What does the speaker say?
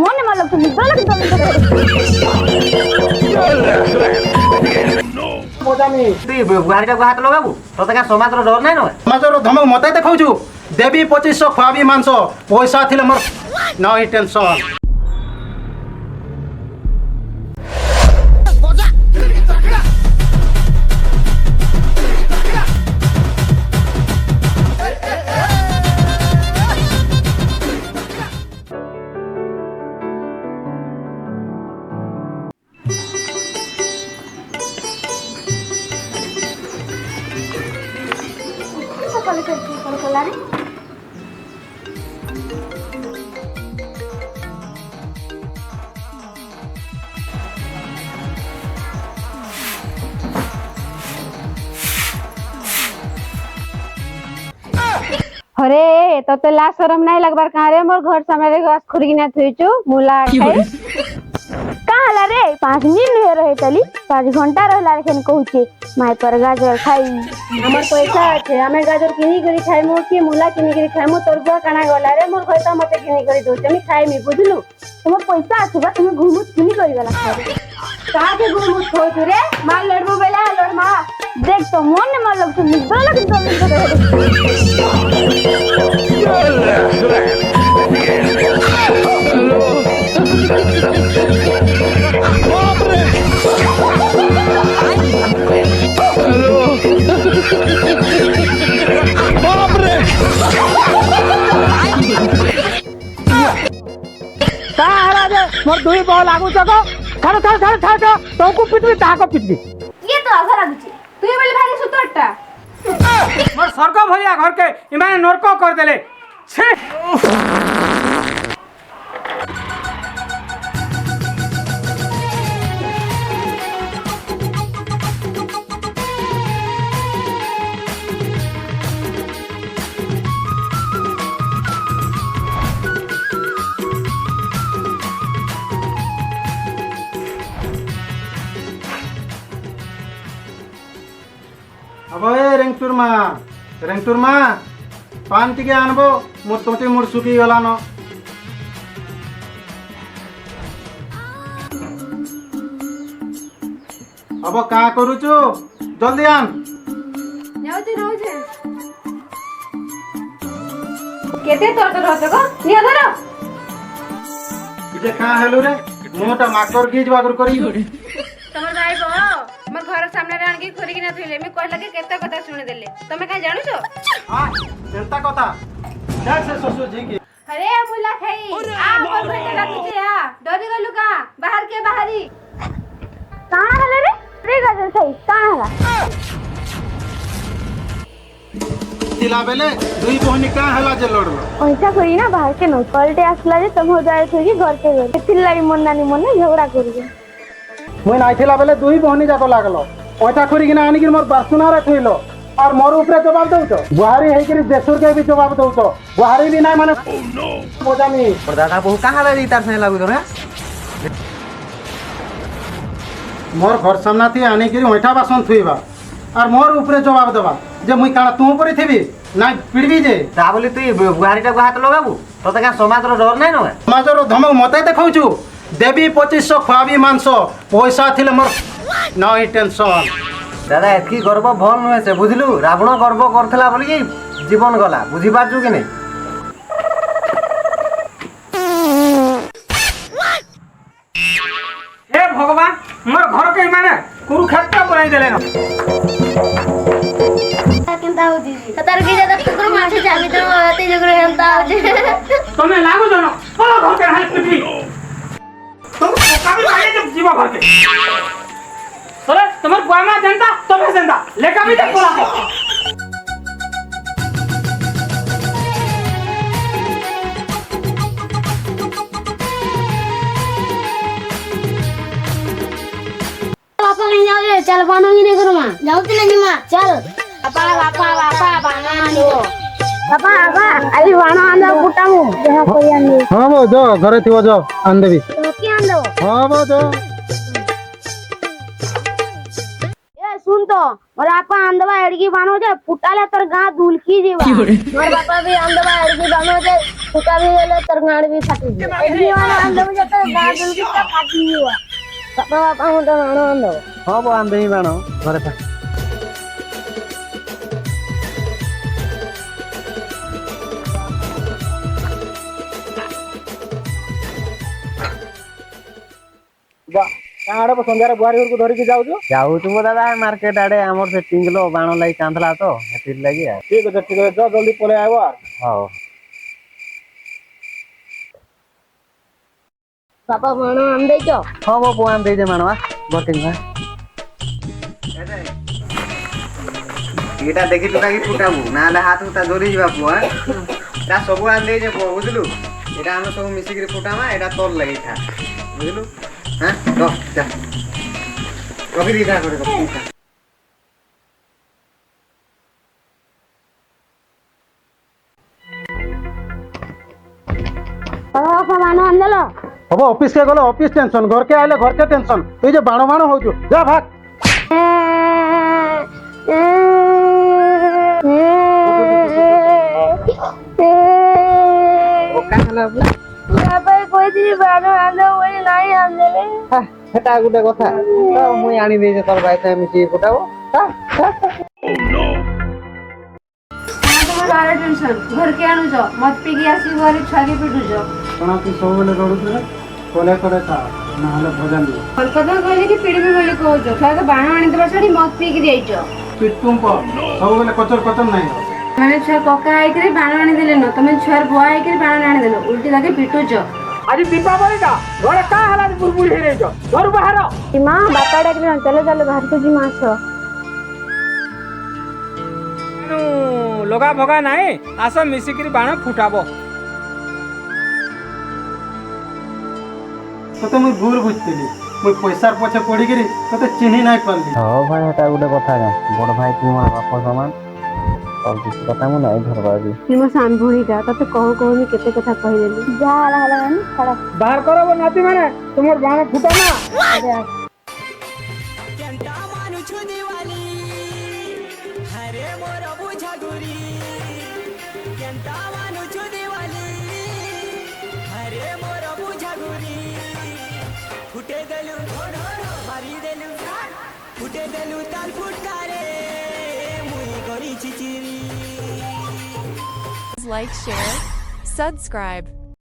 मोने मतलब तुम मोजामी তুই বুহারিটাকে হাত লগাবু তোতে কা সমাজর ডর নাই নয় সমাজর ধমক মতে দেখাউছু দেবী 2500 খোয়াবি মাংস পয়সা থিলে মোর নই টেনশন अरे तो ला शरम नहीं लगबार कहाँ रे मोर घर सामने घास खुरगी ना थुइचु मुला खाई कहाँ हला रे 5 मिनट रहे रहे तली 5 घंटा रहला रे केन कहूचे माय पर गाजर खाई हमर पैसा আছে আমি গাজর কিনি করি খাই মো কি মুলা কিনি করি খাই মো তোর বুয়া কানা গলা রে মোর ঘরটা মতে কিনি করি দউছ আমি খাইমি বুঝলু তোমার পয়সা আছে বা তুমি ঘুমুত কিনি করি গলা খাই कहाँ के घुमुत खोजु रे मार लड़बो बेला लड़मा देख तो मन में मतलब तुम निकल मोर दुई बॉल लागू जको छाड़ छाड़ छाड़ छाड़ तोको पिटबी ताको पिटबी ये तो आधा लागुची तू ये बोले भारी सुतरटा मोर स्वर्ग भलिया घर के इमाने नरक कर देले छे अब रेंगटुर मा पान टिके आनबो मोर तोटे मोर सुखी गलान अब का करूचु जल्दी आन जाउची रहउचे केते तोर तो रहत को निया धरो इजे का हेलु रे मोटा माकर गी जवागर करी तमर भाई बो हमर घर सामने रे आणकी खोरी किना थइले मी कहला के केते कथा सुने देले तमे का जानु छो हां चिंता कथा जा से ससुर जी की अरे मुला खाई आ मोर बेटा डाकुचे आ डरी गलु का बाहर के बाहरी कहां हला रे रे गाजर खाई कहां हला तिला बेले दुई बहनी का हला जे लड़लो ऐसा करी ना बाहर के न पलटे आसला जे तुम हो जाए थोड़ी घर के घर तिल्लाई मन नानी मन झगड़ा करिए मुई नाइथिला बेले दुई बहनी जाको लागलो ओटा खोरी किना आनी कि मोर बासुना रे थइलो और मोर ऊपर जवाब दउतो बुहारी है कि देशुर के भी जवाब दउतो बुहारी भी नाही माने मोजामी पर दादा बहु कहाँ लगी तार से लागू रे मोर घर सामना थी आनी कि ओटा बासन थुइबा और मोर ऊपर जवाब देबा जे मुई काना तू ऊपर थिबी ना पिड़बी जे তা বলি তুই বুহারিটাকে হাত লগাবু তোতে কা সমাজর ডর নাই নয় समाजर धमक मते देखाउछु देवी 2500 खवाबी मांस पैसा थिले मोर नई टेंशन দাদা এতকি গর্ব ভল নয় সে বুঝলু রাবণ গর্ব করথলা বলি কি জীবন গলা বুঝি পারছু কি নাই हे भगवान मोर घर के माने कुरुक्षेत्र बनाई देले न केनता हो दीदी सतर के ज्यादा कुकुर माछे जाबी तो आते जगरे हेंता हो जे तमे लागो जनो पलो घर के हाथ पिटी तुम कभी मारे जब जीवा घर के सरे तमर बुआमा जनता तमे जनता लेका भी तक बोला पापा कहीं जाओ रे चल बानो ही नहीं करो मां जाओ तो नहीं मां चल पापा पापा बाना लो पापा पापा अभी बानो आंदा कुटामु जहां कोई आंदे हां वो जो घरे थिवो जो आंदे भी तो क्या आंदो हां वो जो ए सुन तो मोर आपा आंदवा एड़गी बानो जे फुटाले तोर गां दुलकी जेवा मोर बापा भी आंदवा एड़गी बानो जे फुटा भी गेले तोर गाड़ भी फाटी गयो एनी वाला अंदर में जते गाड़ दुल की फाटी हुआ बापा बापा हम तो मानो अंदर ହଁ ବୋ ଆନ୍ଦେଇ ବାଣ ଘରେ ଥା କାଁ ଆଡେ ସନ୍ଧ୍ୟାରେ ବୁହାରୀ ଘରକୁ ଧରିକି ଯାଉଛୁ? ଯାଉଛୁ ମୋ ଦାଦା ମାର୍କେଟ ଆଡେ ଆମର ସେ ଟିଙ୍ଗଲ ବାଣ ଲାଗି କାନ୍ଦଲା ତ ସେଥିର ଲାଗି ଠିକ ଅଛି ଯ ଜଲ୍ଦି ପଳେଇ ଆଇବ। ହଉ बापा मानो हम देचो ହଁ ମୋ ପୁଅ ଆନ୍ଦେଇ ବାଣ ଆ ବଟିଂ ଆ ଏଇଟା ଦେଖି ତୁଟା କି ଫୁଟାବୁ ନହେଲେ ହାତ ଉତା ଧରି ଯିବା ପୁଅ ଏଟା ସବୁ ଆନ୍ଦେଇ ଯେ ପୁଅ ବୁଝିଲୁ ଏଟା ଆମେ ସବୁ ମିଶିକିରି ଫୁଟାମା ଏଟା ତୋର ଲାଗିଥା ବୁଝିଲୁ হ্যাঁ ল যা রবি দিদা করে রবি দিদা बापा मानो अंदर হব অফিস কে গেলে অফিস টেনশন ঘরকে আইলে ঘরকে টেনশন এই যে বাণ বাণ হউଛୁ যা ভাগ ওকা হলা बापा कोई दी बानो आंदो ओई नाही आंदेले সেটা গোটে কথা তো মুই আনি দেইছে তোর ভাই সাথে মিশি ফটাবো तुम्हारा टेंशन घर के आनु जो मत पी के आसी घरे छागी पिटु जो କଣା ତୁ ସବୁବେଳେ ରହୁଛୁ ରେ କୋଲେ କୋଲେ ଖା ନହେଲେ ଭଜନ ଦିଅ कोलकाता कहले कि पिड़ी में बोली कहू जो खाए तो बाण आनी देबा छाड़ी मत पी के जाइचो ପିଟୁම් ପ ସବୁବେଳେ କଚର କଚର ନାହିଁ हो मैंने छुआ कका आई करे बाण आनी देले न तमे छुआर बुआ आई करे बाण आनी देलो उल्टी लागे पिटु जो ଆଜି ଦୀପାବଳି ଟା ଘରେ କା ହେଲା ବୁଲବୁଲ ହେଇଯାଇଛ ଘରୁ ବାହାର मां बापा डाक चलो चलो बाहर को जी मास ଲଗା ଭଗା ନାହିଁ ଆସ ମିଶିକିରି ବାଣ ଫୁଟାବ ତତେ ମୁଇଁ ଭୁଲ ବୁଝିଥିଲି ମୁଇଁ ପଇସାର ପଛେ ପଡିକିରି ତତେ ଚିହ୍ନି ନାହିଁ ପାରିଲି ହଁ ଭାଇ ସେଟା ଗୋଟେ କଥା ନା ବଡ ଭାଇ ତୁ ମୋର ବାପ ସମାନ और किसी କଥା ମୁଁ ନାହିଁ ଧରବାବି ମୋ ସାନ ଭଉଣୀଟା ତତେ କହୁନି କେତେ କଥା କହିଦେଲି ଯାହା ହେଲା ଛାଡ଼ ବାହାର କରବ ନାତି ମାନେ ତୁମର ବାଣ ଫୁଟା ନା Like, share, subscribe.